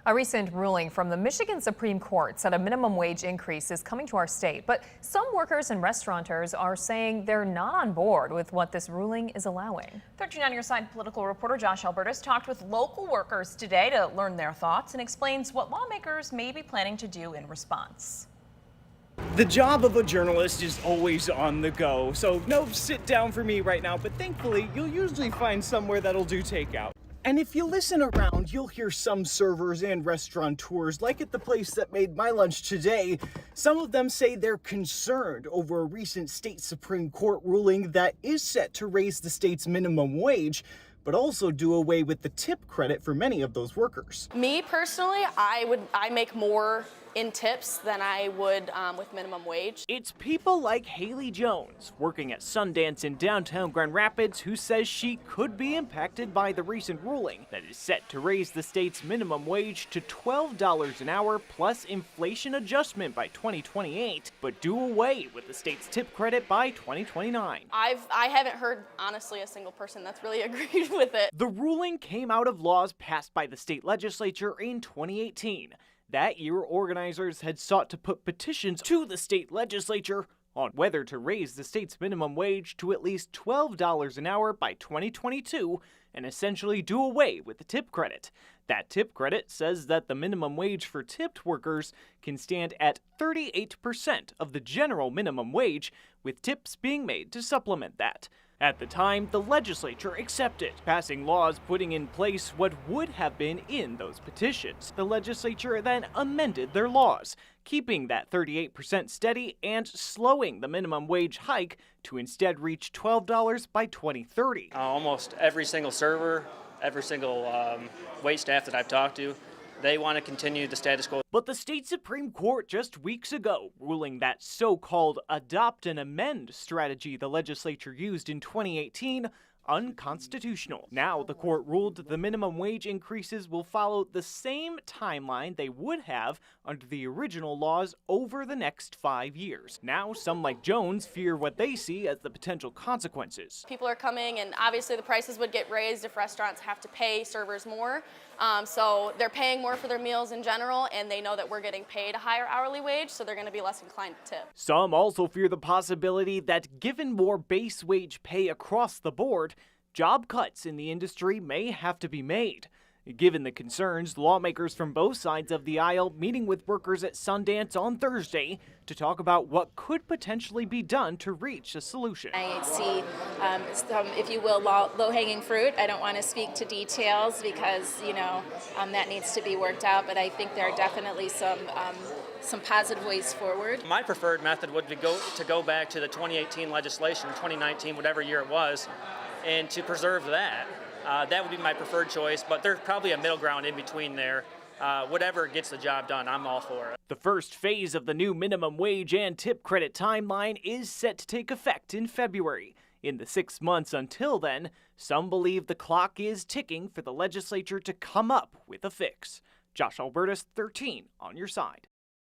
A recent ruling from the Michigan Supreme Court said a minimum wage increase is coming to our state, but some workers and restaurateurs are saying they're not on board with what this ruling is allowing. 13 on Your Side political reporter Josh Albertus talked with local workers today to learn their thoughts and explains what lawmakers may be planning to do in response. The job of a journalist is always on the go, so no sit down for me right now, but thankfully you'll usually find somewhere that'll do takeout. And if you listen around, you'll hear some servers and restaurateurs, like at the place that made my lunch today, some of them say they're concerned over a recent state Supreme Court ruling that is set to raise the state's minimum wage, but also do away with the tip credit for many of those workers. Me personally, I make more in tips than I would with minimum wage. It's people like Haley Jones, working at Sundance in downtown Grand Rapids, who says she could be impacted by the recent ruling that is set to raise the state's minimum wage to $12 an hour plus inflation adjustment by 2028, but do away with the state's tip credit by 2029. I haven't heard, honestly, a single person that's really agreed with it. The ruling came out of laws passed by the state legislature in 2018. That year, organizers had sought to put petitions to the state legislature on whether to raise the state's minimum wage to at least $12 an hour by 2022 and essentially do away with the tip credit. That tip credit says that the minimum wage for tipped workers can stand at 38% of the general minimum wage, with tips being made to supplement that. At the time, the legislature accepted, passing laws putting in place what would have been in those petitions. The legislature then amended their laws, keeping that 38% steady and slowing the minimum wage hike to instead reach $12 by 2030. Almost every single server, every single wait staff that I've talked to, they want to continue the status quo. But the state Supreme Court just weeks ago ruling that so-called adopt and amend strategy the legislature used in 2018 unconstitutional. Now the court ruled the minimum wage increases will follow the same timeline they would have under the original laws over the next 5 years. Now some like Jones fear what they see as the potential consequences. People are coming, and obviously the prices would get raised if restaurants have to pay servers more. So they're paying more for their meals in general, and they know that we're getting paid a higher hourly wage, so they're going to be less inclined to tip. Some also fear the possibility that given more base wage pay across the board, job cuts in the industry may have to be made. Given the concerns, lawmakers from both sides of the aisle meeting with workers at Sundance on Thursday to talk about what could potentially be done to reach a solution. I see some, if you will, low-hanging fruit. I don't want to speak to details because, that needs to be worked out, but I think there are definitely some positive ways forward. My preferred method would be to go back to the 2018 legislation, 2019, whatever year it was, and to preserve that. That would be my preferred choice, but there's probably a middle ground in between there. Whatever gets the job done, I'm all for it. The first phase of the new minimum wage and tip credit timeline is set to take effect in February. In the 6 months until then, some believe the clock is ticking for the legislature to come up with a fix. Josh Albertus, 13 on Your Side.